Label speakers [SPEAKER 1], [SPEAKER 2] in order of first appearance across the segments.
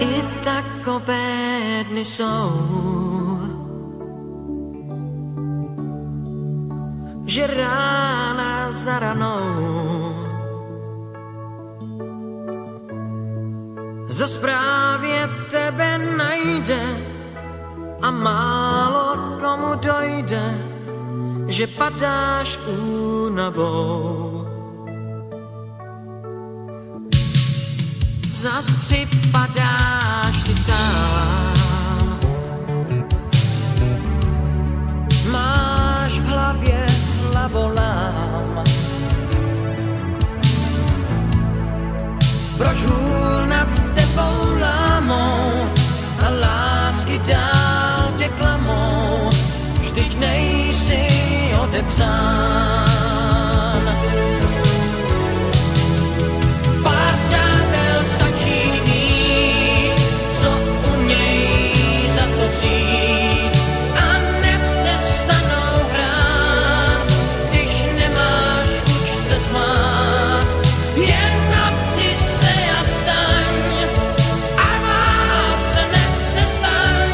[SPEAKER 1] I takové dny jsou, že rána za ranou zas právě tebe najde a málo komu dojde, že padáš únavou. Zas připadáš si sám, máš v hlavě hlavolám. Proč hůl nad tebou lámou a lásky dál tě klamou, vždyť nejsi odepsán. Pár přátel stačí mít, co umějí za to přijít a nepřestanou hrát, když nemáš chuť se smát. Jen napři se a vstaň a rvát se nepřestaň,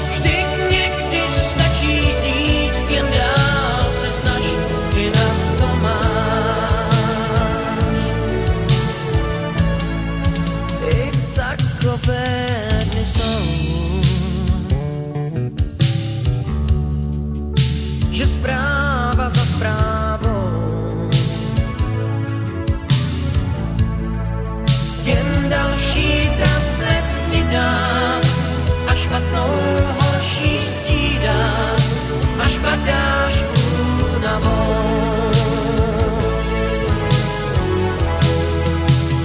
[SPEAKER 1] vždyť někdy stačí říct, jen dál se snaž, jinak to máš. I takové dny jsou, že zpráva za zprávou jen další trable přidá a špatnou horší střídá, až padáš únavou.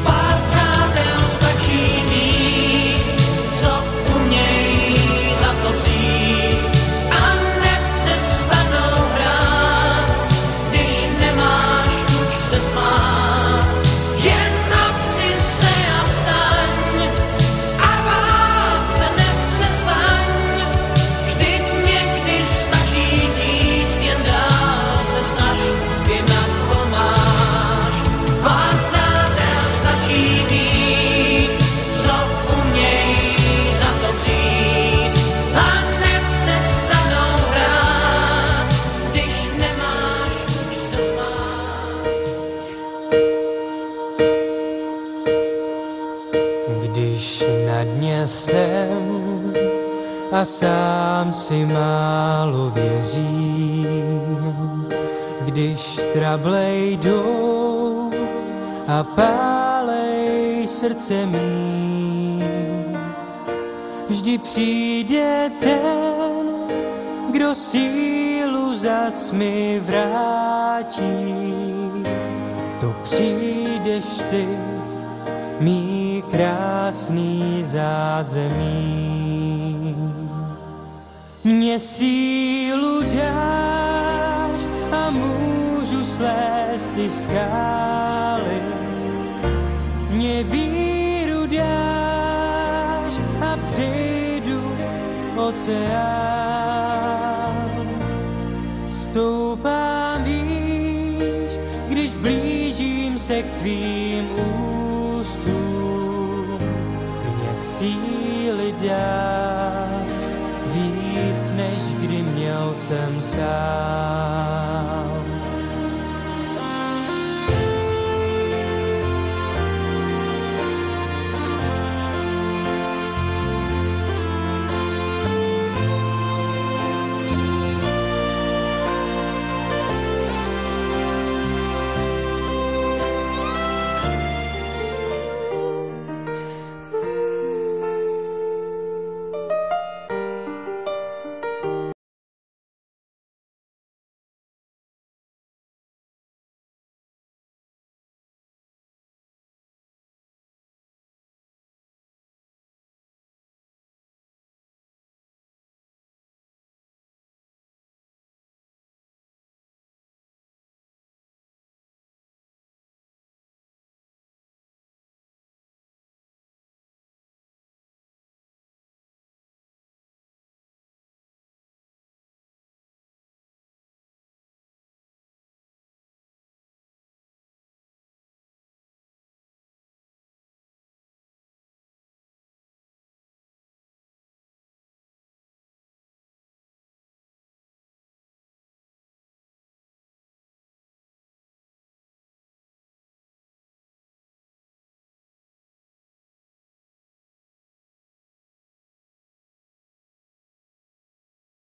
[SPEAKER 1] Pár přátel stačí mít, co umějí za to přijít a nepřestanou hrát, když nemáš chuť se smát. Jen napři se a vstaň a rvát se nepřestaň, vždyť někdy stačí říct, jen dál se snaž, jinak to máš. Pár přátel stačí mít, co umějí za to přijít a nepřestanou hrát, když nemáš chuť se smát.
[SPEAKER 2] Když na dně jsem a sám si málo věřím, když trable jdou a pálej srdce mý, vždy přijde ten, kdo sílu zas mi vrátí. To přijdeš ty, mý krásný zázemí. Mně sílu dáš a můžu slést ty skály. Mně víru dáš a přejdu oceán. Stoupám výš, když blížím se k tvým ústům.